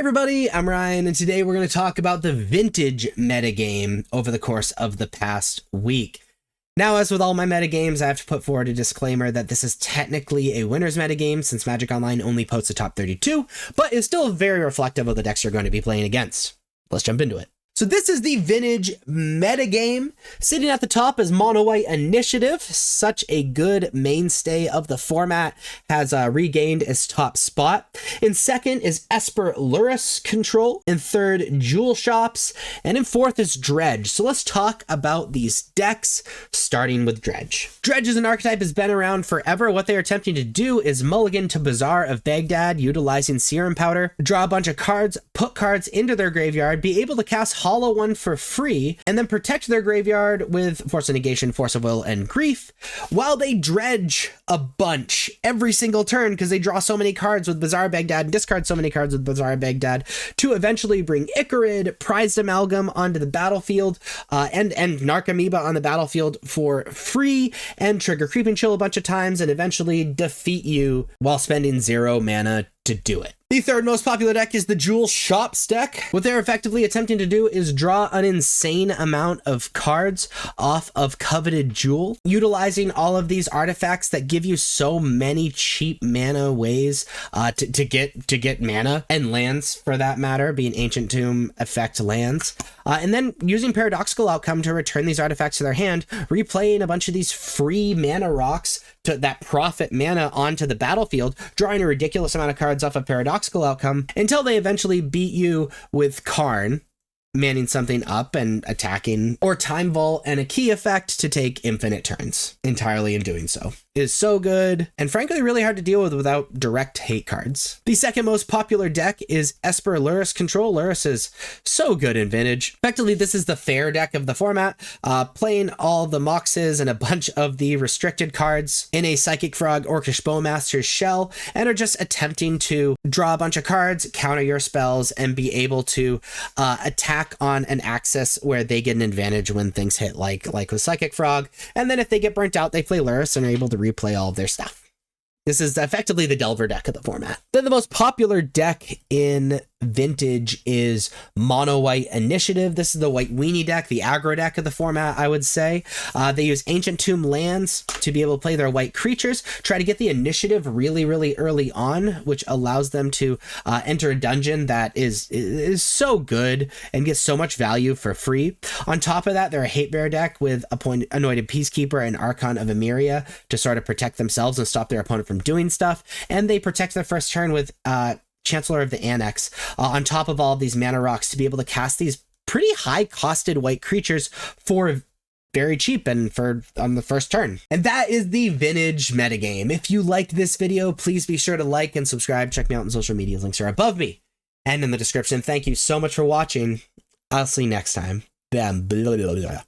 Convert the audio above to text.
everybody, I'm Ryan, and today we're going to talk about the vintage metagame over the course of the past week. Now, as with all my metagames, I have to put forward a disclaimer that this is technically a winner's metagame since Magic Online only posts the top 32, but is still very reflective of the decks you're going to be playing against. Let's jump into it. So this is the vintage metagame. Sitting at the top is Mono White Initiative. Such a good mainstay of the format, has regained its top spot. In second is Esper Luris Control. In third, Jewel Shops. And in fourth is Dredge. So let's talk about these decks, starting with Dredge. Dredge as an archetype has been around forever. What they are attempting to do is mulligan to Bazaar of Baghdad, utilizing Serum Powder, draw a bunch of cards, put cards into their graveyard, be able to cast Hollow One for free, and then protect their graveyard with Force of Negation, Force of Will, and Grief, while they dredge a bunch every single turn because they draw so many cards with Bazaar Baghdad and discard so many cards with Bazaar Baghdad to eventually bring Icarid, Prized Amalgam onto the battlefield, and Narcomoeba on the battlefield for free, and trigger Creeping Chill a bunch of times, and eventually defeat you while spending 0 mana to do it. The third most popular deck is the Jewel Shops deck. What they're effectively attempting to do is draw an insane amount of cards off of Coveted Jewel, utilizing all of these artifacts that give you so many cheap mana ways to get mana and lands, for that matter, being Ancient Tomb effect lands. And then using Paradoxical Outcome to return these artifacts to their hand, replaying a bunch of these free mana rocks that profit mana onto the battlefield, drawing a ridiculous amount of cards off of Paradoxical Outcome until they eventually beat you with Karn, manning something up and attacking, or Time Vault and a key effect to take infinite turns entirely in doing so. It is so good and frankly really hard to deal with without direct hate cards. The second most popular deck is Esper Luris Control. Luris is so good in vintage. Effectively, this is the fair deck of the format, playing all the Moxes and a bunch of the restricted cards in a Psychic Frog Orcish Bowmaster's shell, and are just attempting to draw a bunch of cards, counter your spells, and be able to attack on an axis where they get an advantage when things hit, like with Psychic Frog. And then if they get burnt out, they play Luris and are able to replay all of their stuff. This is effectively the Delver deck of the format. Then the most popular deck in vintage is Mono White Initiative. This is the White Weenie deck, the aggro deck of the format, I would say. They use Ancient Tomb lands to be able to play their white creatures, try to get the initiative really, really early on, which allows them to enter a dungeon that is so good and gets so much value for free. On top of that, they're a hate bear deck with Anointed Peacekeeper and Archon of Emeria to sort of protect themselves and stop their opponent from doing stuff. And they protect their first turn with Chancellor of the Annex on top of all of these mana rocks to be able to cast these pretty high costed white creatures for very cheap and on the first turn. And that is the vintage metagame. If you liked this video, please be sure to like and subscribe. Check me out on social media. Links are above me and in the description. Thank you so much for watching. I'll see you next time. Bam. Blah, blah, blah.